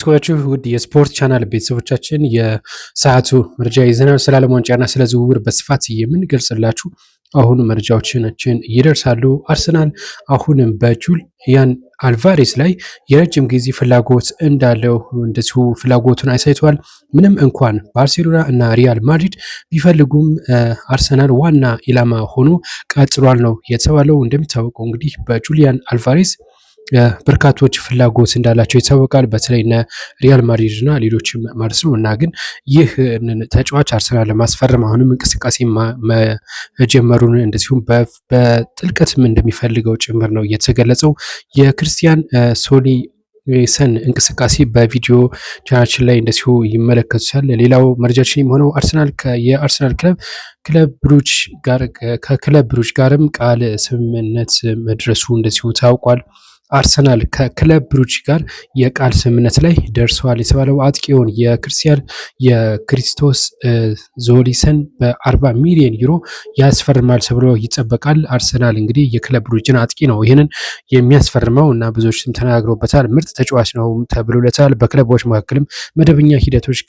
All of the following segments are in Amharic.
ተወዳችሁ ውድ የስፖርት ቻናል ቤተሰቦቻችን የሰዓቱ መረጃ ይዘናል። ስለ ዓለም ዋንጫና ስለ ዝውውር በስፋት የምንገልጽላችሁ አሁን መረጃዎችን ይደርሳሉ። አርሰናል አሁንም በጁሊያን አልቫሬስ ላይ የረጅም ጊዜ ፍላጎት እንዳለው እንደዚሁ ፍላጎቱን አሳይቷል። ምንም እንኳን ባርሴሎና እና ሪያል ማድሪድ ቢፈልጉም አርሰናል ዋና ኢላማ ሆኖ ቀጥሏል ነው የተባለው። እንደሚታወቀው እንግዲህ በጁሊያን አልቫሬስ በርካቶች ፍላጎት እንዳላቸው ይታወቃል። በተለይ እነ ሪያል ማድሪድ እና ሌሎችም ማለት ነው። እና ግን ይህ ተጫዋች አርሰናል ለማስፈረም አሁንም እንቅስቃሴ መጀመሩን እንደዚሁም በጥልቀትም እንደሚፈልገው ጭምር ነው የተገለጸው። የክርስቲያን ሶሊሰን እንቅስቃሴ በቪዲዮ ቻናችን ላይ እንደዚሁ ይመለከቱታል። ሌላው መረጃችን የሚሆነው የአርሰናል ክለብ ብሩጅ ጋር ከክለብ ብሩጅ ጋርም ቃል ስምምነት መድረሱ እንደዚሁ ታውቋል። አርሰናል ከክለብ ብሩጅ ጋር የቃል ስምምነት ላይ ደርሰዋል የተባለው አጥቂውን የክሪስቶስ ዞሊሰን በ40 ሚሊዮን ዩሮ ያስፈርማል ተብሎ ይጠበቃል። አርሰናል እንግዲህ የክለብ ብሩጅን አጥቂ ነው ይህንን የሚያስፈርመው እና ብዙዎችም ተናግሮበታል። ምርጥ ተጫዋች ነው ተብሎለታል። በክለቦች መካከልም መደበኛ ሂደቶች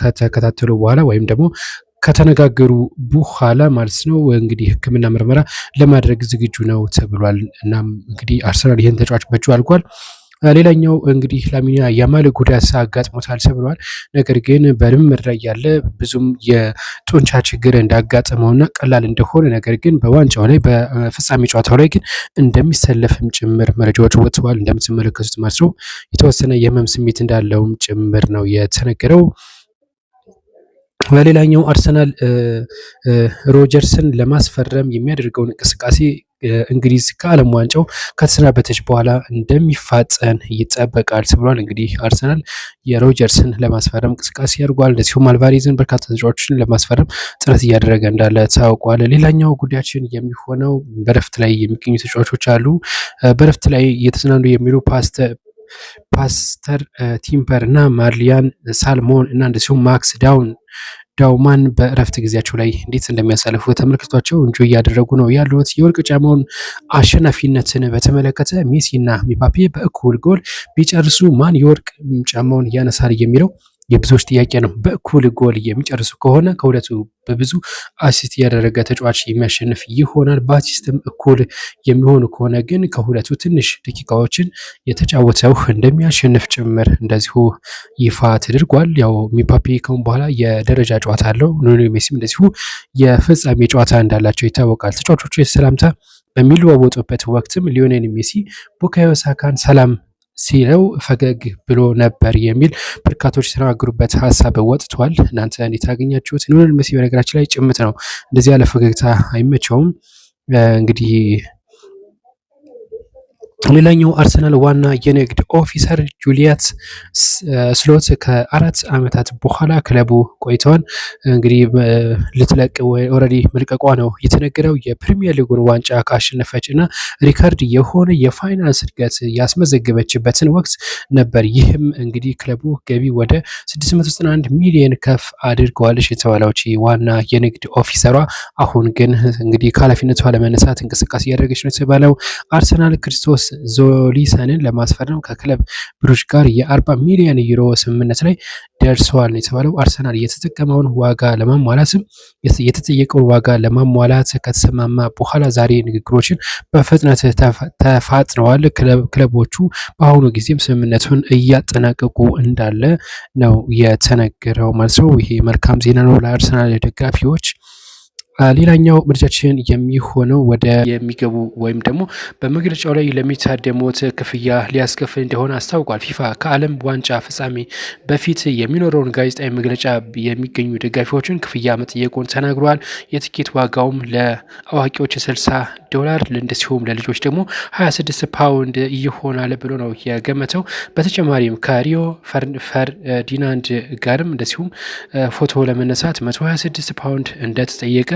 ከተከታተሉ በኋላ ወይም ደግሞ ከተነጋገሩ በኋላ ማለት ነው እንግዲህ ሕክምና ምርመራ ለማድረግ ዝግጁ ነው ተብሏል። እናም እንግዲህ አርሰናል ይህን ተጫዋች በእጁ አድርጓል። ሌላኛው እንግዲህ ላሚን ያማል ጉዳት አጋጥሞታል ተብሏል። ነገር ግን በልምምድ ላይ ያለ ብዙም የጡንቻ ችግር እንዳጋጠመውና ቀላል እንደሆነ ነገር ግን በዋንጫው ላይ በፍጻሜ ጨዋታው ላይ ግን እንደሚሰለፍም ጭምር መረጃዎች ወጥተዋል። እንደምትመለከቱት ማለት ነው የተወሰነ የህመም ስሜት እንዳለውም ጭምር ነው የተነገረው። በሌላኛው አርሰናል ሮጀርስን ለማስፈረም የሚያደርገውን እንቅስቃሴ እንግሊዝ ከዓለም ዋንጫው ከተሰናበተች በኋላ እንደሚፋጠን ይጠበቃል ተብሏል። እንግዲህ አርሰናል የሮጀርስን ለማስፈረም እንቅስቃሴ ያደርጓል። እንደዚሁም አልቫሬዝን በርካታ ተጫዋቾችን ለማስፈረም ጥረት እያደረገ እንዳለ ታውቋል። ሌላኛው ጉዳያችን የሚሆነው በረፍት ላይ የሚገኙ ተጫዋቾች አሉ። በረፍት ላይ እየተዝናኑ የሚሉ ፓስተር ቲምበር እና ማርሊያን ሳልሞን እና እንደዚሁም ማክስ ዳውማን በእረፍት ጊዜያቸው ላይ እንዴት እንደሚያሳልፉ ተመልክቷቸው እንጆ እያደረጉ ነው ያሉት። የወርቅ ጫማውን አሸናፊነትን በተመለከተ ሜሲ እና ሚባፔ በእኩል ጎል ቢጨርሱ ማን የወርቅ ጫማውን ያነሳል የሚለው የብዙዎች ጥያቄ ነው። በእኩል ጎል የሚጨርሱ ከሆነ ከሁለቱ በብዙ አሲስት ያደረገ ተጫዋች የሚያሸንፍ ይሆናል። በአሲስትም እኩል የሚሆኑ ከሆነ ግን ከሁለቱ ትንሽ ደቂቃዎችን የተጫወተው እንደሚያሸንፍ ጭምር እንደዚሁ ይፋ ተደርጓል። ያው ሚባፔ ከሁን በኋላ የደረጃ ጨዋታ አለው። ሊዮኔል ሜሲም እንደዚሁ የፍጻሜ ጨዋታ እንዳላቸው ይታወቃል። ተጫዋቾቹ የሰላምታ በሚለዋወጡበት ወቅትም ሊዮኔል ሜሲ ቡካዮ ሳካን ሰላም ሲለው ፈገግ ብሎ ነበር የሚል በርካቶች የተናገሩበት ሀሳብ ወጥቷል። እናንተ እንዴት አገኛችሁት? ሊዮኔል ሜሲ በነገራችን ላይ ጭምት ነው፣ እንደዚህ ያለ ፈገግታ አይመቸውም። እንግዲህ ሌላኛው አርሰናል ዋና የንግድ ኦፊሰር ጁሊየት ስሎት ከ4 ዓመታት በኋላ ክለቡ ቆይተዋል። እንግዲህ ልትለቅ ኦልሬዲ መልቀቋ ነው የተነገረው። የፕሪሚየር ሊጉን ዋንጫ ካሸነፈች እና ሪካርድ የሆነ የፋይናንስ እድገት ያስመዘገበችበትን ወቅት ነበር። ይህም እንግዲህ ክለቡ ገቢ ወደ 691 ሚሊዮን ከፍ አድርገዋለች የተባለች ዋና የንግድ ኦፊሰሯ አሁን ግን እንግዲህ ከኃላፊነቷ ለመነሳት እንቅስቃሴ እያደረገች ነው የተባለው። አርሰናል ክርስቶስ ዞሊሰንን ለማስፈረም ከክለብ ብሩጅ ጋር የ40 ሚሊዮን ዩሮ ስምምነት ላይ ደርሰዋል የተባለው። አርሰናል የተጠቀመውን ዋጋ ለማሟላትም የተጠየቀውን ዋጋ ለማሟላት ከተሰማማ በኋላ ዛሬ ንግግሮችን በፍጥነት ተፋጥነዋል። ክለቦቹ በአሁኑ ጊዜም ስምምነቱን እያጠናቀቁ እንዳለ ነው የተነገረው ማለት ነው። ይሄ መልካም ዜና ነው ለአርሰናል ደጋፊዎች። ሌላኛው ምርጫችን የሚሆነው ወደ የሚገቡ ወይም ደግሞ በመግለጫው ላይ ለሚታደሙት ክፍያ ሊያስከፍል እንደሆነ አስታውቋል። ፊፋ ከዓለም ዋንጫ ፍጻሜ በፊት የሚኖረውን ጋዜጣዊ መግለጫ የሚገኙ ደጋፊዎችን ክፍያ መጠየቁን ተናግሯል። የትኬት ዋጋውም ለአዋቂዎች $60 እንደዚሁም ለልጆች ደግሞ 26 ፓውንድ ይሆናል ብሎ ነው የገመተው። በተጨማሪም ከሪዮ ፈርዲናንድ ጋርም እንደዚሁም ፎቶ ለመነሳት 126 ፓውንድ እንደተጠየቀ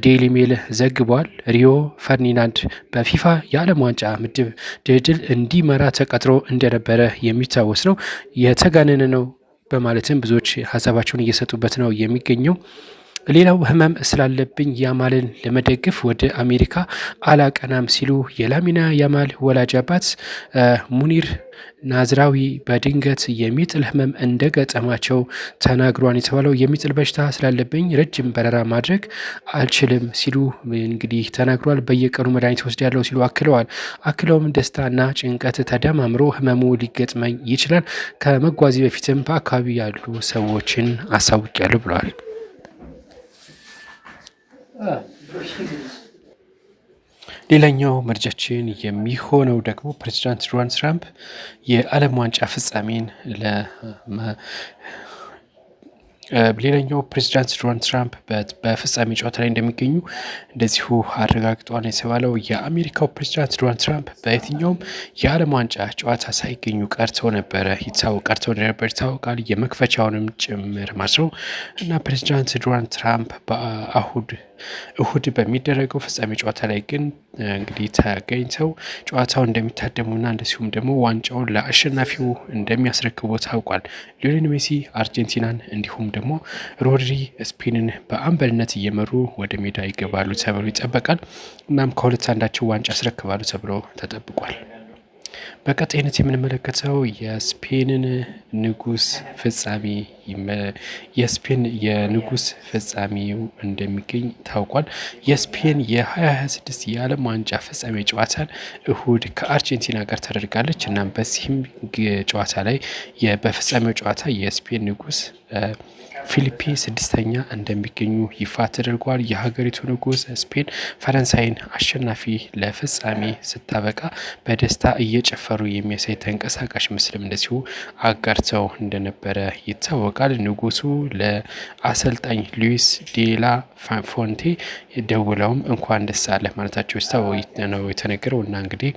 ዴይሊ ሜል ዘግቧል። ሪዮ ፈርዲናንድ በፊፋ የዓለም ዋንጫ ምድብ ድልድል እንዲመራ ተቀጥሮ እንደነበረ የሚታወስ ነው። የተጋነነ ነው በማለትም ብዙዎች ሀሳባቸውን እየሰጡበት ነው የሚገኘው። ሌላው ህመም ስላለብኝ ያማልን ለመደገፍ ወደ አሜሪካ አላቀናም ሲሉ የላሚና ያማል ወላጅ አባት ሙኒር ናዝራዊ በድንገት የሚጥል ህመም እንደገጠማቸው ተናግሯን። የተባለው የሚጥል በሽታ ስላለብኝ ረጅም በረራ ማድረግ አልችልም ሲሉ እንግዲህ ተናግሯል። በየቀኑ መድኃኒት ወስዳለሁ ሲሉ አክለዋል። አክለውም ደስታና ጭንቀት ተደማምሮ ህመሙ ሊገጥመኝ ይችላል። ከመጓዜ በፊትም በአካባቢ ያሉ ሰዎችን አሳውቂያለሁ ብለዋል። ሌላኛው መረጃችን የሚሆነው ደግሞ ፕሬዚዳንት ዶናልድ ትራምፕ የዓለም ዋንጫ ፍጻሜን ሌላኛው ፕሬዚዳንት ዶናልድ ትራምፕ በፍጻሜ ጨዋታ ላይ እንደሚገኙ እንደዚሁ አረጋግጧል የተባለው የአሜሪካው ፕሬዚዳንት ዶናልድ ትራምፕ በየትኛውም የዓለም ዋንጫ ጨዋታ ሳይገኙ ቀርተው እንደነበር ይታወቃል። የመክፈቻውንም ጭምር ማስረው እና ፕሬዚዳንት ዶናልድ ትራምፕ እሁድ በሚደረገው ፍጻሜ ጨዋታ ላይ ግን እንግዲህ ተገኝተው ጨዋታው እንደሚታደሙና እንደዚሁም ደግሞ ዋንጫውን ለአሸናፊው እንደሚያስረክቡ ታውቋል። ሊዮኔል ሜሲ አርጀንቲናን እንዲሁም ደግሞ ሮድሪ ስፔንን በአምበልነት እየመሩ ወደ ሜዳ ይገባሉ ተብሎ ይጠበቃል። እናም ከሁለት አንዳቸው ዋንጫ ያስረክባሉ ተብሎ ተጠብቋል። በቀጣይነት የምንመለከተው የስፔንን ንጉስ ፍጻሜ የስፔን የንጉስ ፍጻሜው እንደሚገኝ ታውቋል። የስፔን የ2026 የዓለም ዋንጫ ፍጻሜ ጨዋታን እሁድ ከአርጀንቲና ጋር ተደርጋለች። እናም በዚህም ጨዋታ ላይ በፍጻሜው ጨዋታ የስፔን ንጉስ ፊሊፔ ስድስተኛ እንደሚገኙ ይፋ ተደርጓል። የሀገሪቱ ንጉስ ስፔን ፈረንሳይን አሸናፊ ለፍጻሜ ስታበቃ በደስታ እየጨፈሩ የሚያሳይ ተንቀሳቃሽ ምስልም እንደዚሁ አጋርተው እንደነበረ ይታወቃል። ንጉሱ ለአሰልጣኝ ሉዊስ ዴላ ፎንቴ ደውለውም እንኳን ደስ አለህ ማለታቸው ነው የተነገረው እና እንግዲህ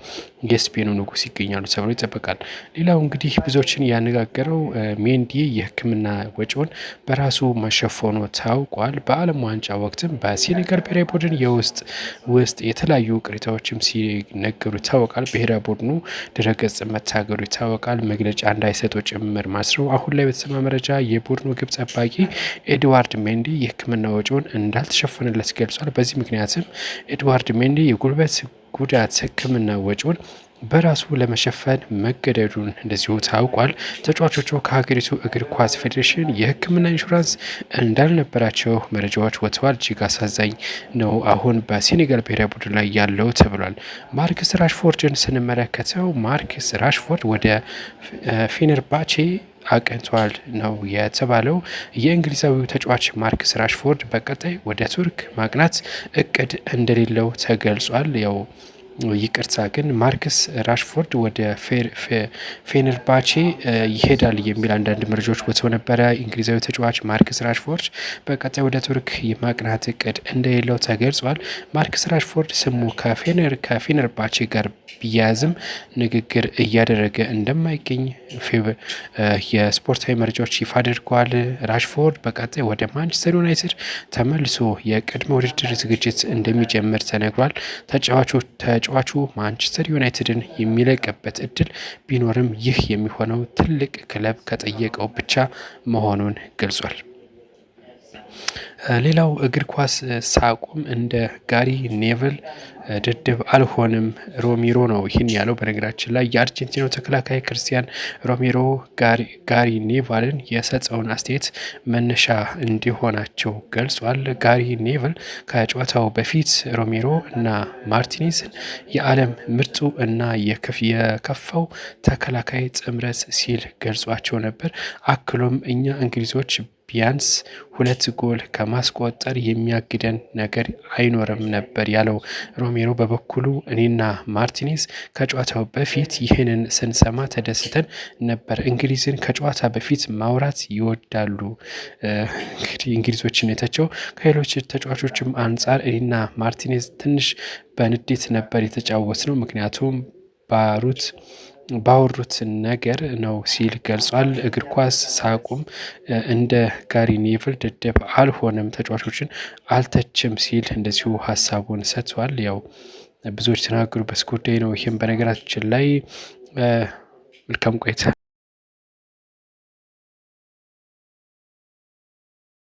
የስፔኑ ንጉስ ይገኛሉ ተብሎ ይጠበቃል። ሌላው እንግዲህ ብዙዎችን ያነጋገረው ሜንዲ የሕክምና ወጪውን በራሱ መሸፈኑ ታውቋል። በዓለም ዋንጫ ወቅትም በሴኔጋል ብሔራዊ ቡድን ውስጥ የተለያዩ ቅሬታዎችም ሲነገሩ ይታወቃል። ብሔራዊ ቡድኑ ድረገጽ መታገዱ ይታወቃል። መግለጫ እንዳይሰጡ ጭምር ማስረው። አሁን ላይ በተሰማ መረጃ የቡድኑ ግብ ጠባቂ ኤድዋርድ ሜንዲ የሕክምና ወጪውን እንዳልተሸፈነለት ገልጿል። በዚህ ምክንያትም ኤድዋርድ ሜንዲ የጉልበት ጉዳት ሕክምና ወጪውን በራሱ ለመሸፈን መገደዱን እንደዚሁ ታውቋል። ተጫዋቾቹ ከሀገሪቱ እግር ኳስ ፌዴሬሽን የሕክምና ኢንሹራንስ እንዳልነበራቸው መረጃዎች ወጥተዋል። እጅግ አሳዛኝ ነው አሁን በሴኔጋል ብሔራዊ ቡድን ላይ ያለው ተብሏል። ማርክስ ራሽፎርድን ስንመለከተው ማርክስ ራሽፎርድ ወደ ፌነርባቼ አቅንቷል ነው የተባለው። የእንግሊዛዊው ተጫዋች ማርክስ ራሽፎርድ በቀጣይ ወደ ቱርክ ማቅናት እቅድ እንደሌለው ተገልጿል። ያው ይቅርታ ግን ማርክስ ራሽፎርድ ወደ ፌነርባቼ ይሄዳል የሚል አንዳንድ መረጃዎች ወጥተው ነበረ። እንግሊዛዊ ተጫዋች ማርክስ ራሽፎርድ በቀጣይ ወደ ቱርክ የማቅናት እቅድ እንደሌለው ተገልጿል። ማርክስ ራሽፎርድ ስሙ ከፌነርባቼ ጋር ቢያያዝም ንግግር እያደረገ እንደማይገኝ የስፖርታዊ መረጃዎች ይፋ አድርገዋል። ራሽፎርድ በቀጣይ ወደ ማንቸስተር ዩናይትድ ተመልሶ የቅድመ ውድድር ዝግጅት እንደሚጀምር ተነግሯል። ተጫዋቹ ማንቸስተር ዩናይትድን የሚለቅበት እድል ቢኖርም ይህ የሚሆነው ትልቅ ክለብ ከጠየቀው ብቻ መሆኑን ገልጿል። ሌላው እግር ኳስ ሳቁም እንደ ጋሪ ኔቭል ድድብ አልሆንም ሮሜሮ ነው ይህን ያለው። በነገራችን ላይ የአርጀንቲናው ተከላካይ ክርስቲያን ሮሜሮ ጋሪ ኔቫልን የሰጠውን አስተያየት መነሻ እንዲሆናቸው ገልጿል። ጋሪ ኔቭል ከጨዋታው በፊት ሮሜሮ እና ማርቲኔዝን የዓለም ምርጡ እና የከፋው ተከላካይ ጥምረት ሲል ገልጿቸው ነበር። አክሎም እኛ እንግሊዞች ቢያንስ 2 ጎል ከማስቆጠር የሚያግደን ነገር አይኖርም ነበር ያለው ሮሜሮ በበኩሉ እኔና ማርቲኔዝ ከጨዋታው በፊት ይህንን ስንሰማ ተደስተን ነበር። እንግሊዝን ከጨዋታ በፊት ማውራት ይወዳሉ። እንግዲህ እንግሊዞችን የተቸው ከሌሎች ተጫዋቾችም አንጻር እኔና ማርቲኔዝ ትንሽ በንዴት ነበር የተጫወት ነው ምክንያቱም ባወሩት ነገር ነው ሲል ገልጿል። እግር ኳስ ሳቁም እንደ ጋሪ ኔቭል ደደብ አልሆነም፣ ተጫዋቾችን አልተችም ሲል እንደዚሁ ሀሳቡን ሰጥቷል። ያው ብዙዎች ተናገሩበት ጉዳይ ነው። ይህም በነገራችን ላይ መልካም ቆይታ